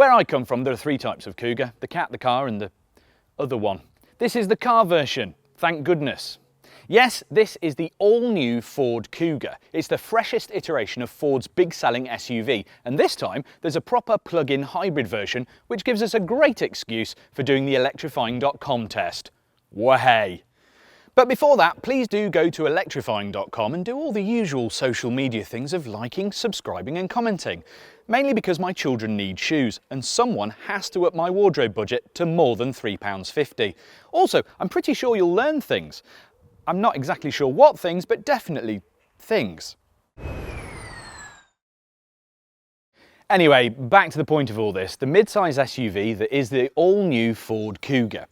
Where I come from, there are three types of Kuga: the cat, the car and the other one. This is the car version, thank goodness. Yes, this is the all-new Ford Kuga. It's the freshest iteration of Ford's big-selling SUV, and this time there's a proper plug-in hybrid version, which gives us a great excuse for doing the electrifying.com test. Wahey! But before that, please do go to electrifying.com and do all the usual social media things of liking, subscribing and commenting. Mainly because my children need shoes and someone has to up my wardrobe budget to more than £3.50. Also, I'm pretty sure you'll learn things. I'm not exactly sure what things, but definitely things. Anyway, back to the point of all this, the mid-size SUV that is the all-new Ford Kuga.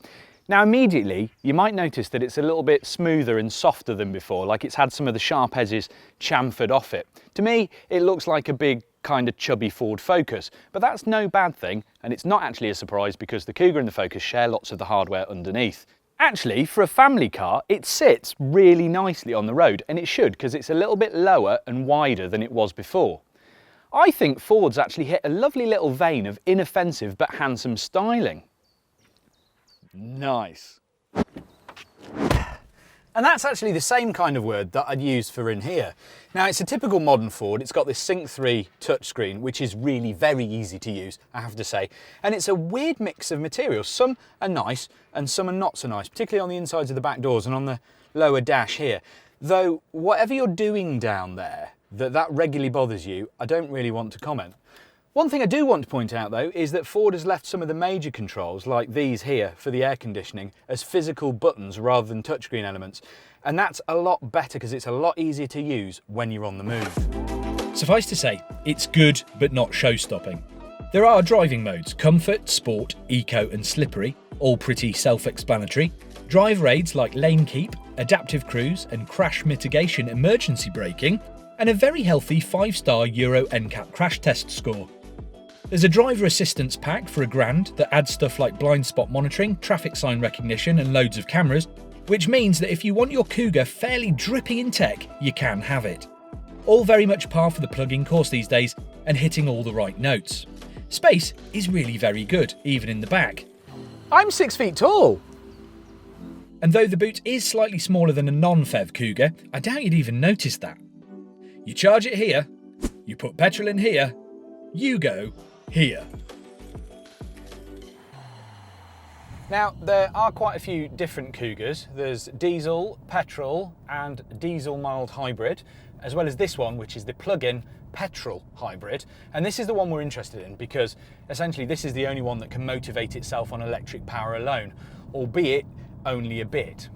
Now immediately, you might notice that it's a little bit smoother and softer than before, like it's had some of the sharp edges chamfered off it. To me, it looks like a big, kind of chubby Ford Focus, but that's no bad thing, and it's not actually a surprise because the Kuga and the Focus share lots of the hardware underneath. Actually, for a family car, it sits really nicely on the road, and it should because it's a little bit lower and wider than it was before. I think Ford's actually hit a lovely little vein of inoffensive but handsome styling. Nice. And that's actually the same kind of word that I'd use for in here. Now it's a typical modern Ford, it's got this Sync 3 touchscreen, which is really very easy to use, I have to say. And it's a weird mix of materials. Some are nice and some are not so nice, particularly on the insides of the back doors and on the lower dash here. Though whatever you're doing down there, that regularly bothers you, I don't really want to comment. One thing I do want to point out though is that Ford has left some of the major controls, like these here for the air conditioning, as physical buttons rather than touchscreen elements. And that's a lot better because it's a lot easier to use when you're on the move. Suffice to say, it's good but not show-stopping. There are driving modes: comfort, sport, eco and slippery, all pretty self-explanatory. Driver aids like lane keep, adaptive cruise and crash mitigation emergency braking, and a very healthy 5-star Euro NCAP crash test score. There's a driver assistance pack for £1,000 that adds stuff like blind spot monitoring, traffic sign recognition and loads of cameras, which means that if you want your Kuga fairly dripping in tech, you can have it. All very much par for the plug-in course these days and hitting all the right notes. Space is really very good, even in the back. I'm 6 feet tall! And though the boot is slightly smaller than a non-PHEV Kuga, I doubt you'd even notice that. You charge it here, you put petrol in here, you go here. Now, there are quite a few different Kugas. There's diesel, petrol and diesel mild hybrid, as well as this one, which is the plug-in petrol hybrid. And this is the one we're interested in because essentially this is the only one that can motivate itself on electric power alone, albeit only a bit.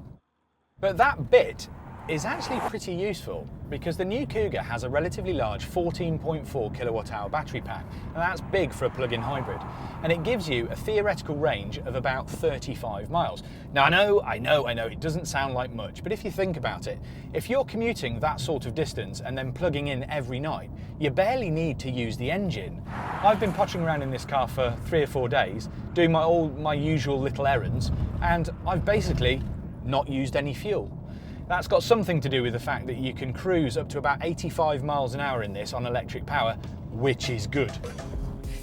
But that bit is actually pretty useful because the new Kuga has a relatively large 14.4 kilowatt hour battery pack, and that's big for a plug-in hybrid, and it gives you a theoretical range of about 35 miles. Now I know, it doesn't sound like much, but if you think about it, if you're commuting that sort of distance and then plugging in every night, you barely need to use the engine. I've been pottering around in this car for 3 or 4 days, doing my usual little errands, and I've basically not used any fuel. That's got something to do with the fact that you can cruise up to about 85 miles an hour in this on electric power, which is good.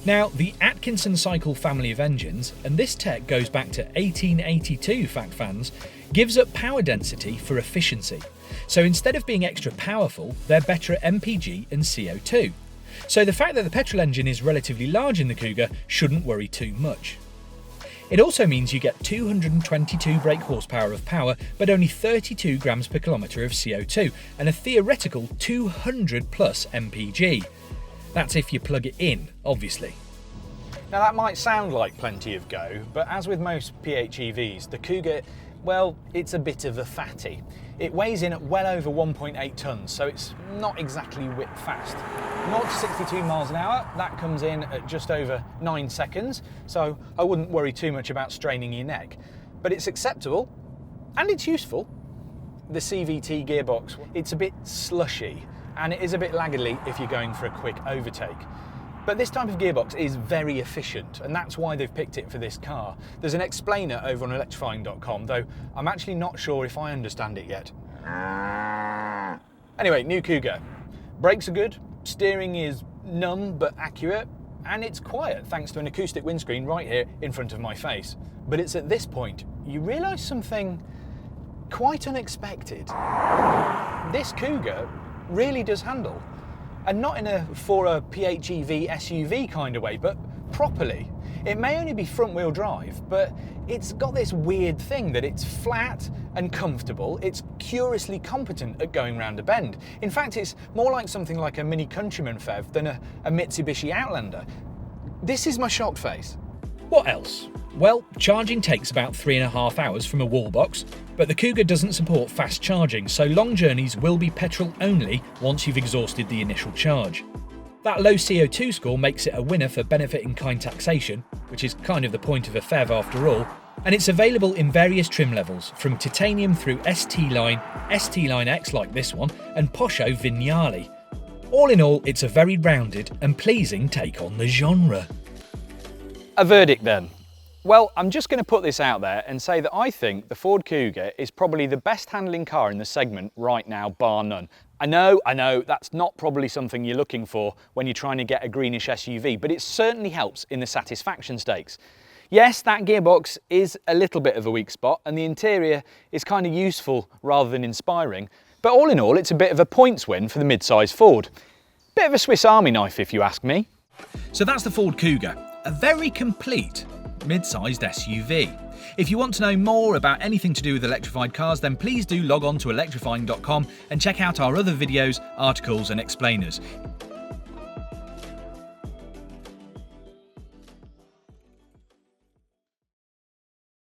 Now, the Atkinson Cycle family of engines, and this tech goes back to 1882, fact fans, gives up power density for efficiency. So instead of being extra powerful, they're better at MPG and CO2. So the fact that the petrol engine is relatively large in the Kuga shouldn't worry too much. It also means you get 222 brake horsepower of power, but only 32 grams per kilometre of CO2, and a theoretical 200 plus mpg. That's if you plug it in, obviously. Now that might sound like plenty of go, but as with most PHEVs, the Kuga, well, it's a bit of a fatty. It weighs in at well over 1.8 tonnes, so it's not exactly whip fast. 0 to 62 miles an hour, that comes in at just over 9 seconds, so I wouldn't worry too much about straining your neck. But it's acceptable, and it's useful. The CVT gearbox, it's a bit slushy, and it is a bit laggardly if you're going for a quick overtake. But this type of gearbox is very efficient, and that's why they've picked it for this car. There's an explainer over on electrifying.com, though I'm actually not sure if I understand it yet. Anyway, new Kuga. Brakes are good, steering is numb but accurate, and it's quiet thanks to an acoustic windscreen right here in front of my face. But it's at this point you realise something quite unexpected. This Kuga really does handle, and not in a PHEV SUV kind of way, but properly. It may only be front wheel drive, but it's got this weird thing that it's flat and comfortable. It's curiously competent at going round a bend. In fact, it's more like something like a Mini Countryman PHEV than a Mitsubishi Outlander. This is my shocked face. What else? Well, charging takes about 3.5 hours from a wall box, but the Kuga doesn't support fast charging, so long journeys will be petrol only once you've exhausted the initial charge. That low CO2 score makes it a winner for benefit-in-kind taxation, which is kind of the point of a PHEV after all, and it's available in various trim levels, from titanium through ST-Line, ST-Line X like this one, and Posho Vignale. All in all, it's a very rounded and pleasing take on the genre. A verdict then. Well, I'm just going to put this out there and say that I think the Ford Kuga is probably the best handling car in the segment right now, bar none. I know, that's not probably something you're looking for when you're trying to get a greenish SUV, but it certainly helps in the satisfaction stakes. Yes, that gearbox is a little bit of a weak spot, and the interior is kind of useful rather than inspiring, but all in all, it's a bit of a points win for the mid-size Ford. Bit of a Swiss Army knife, if you ask me. So that's the Ford Kuga, a very complete mid-sized SUV. If you want to know more about anything to do with electrified cars, then please do log on to electrifying.com and check out our other videos, articles and explainers.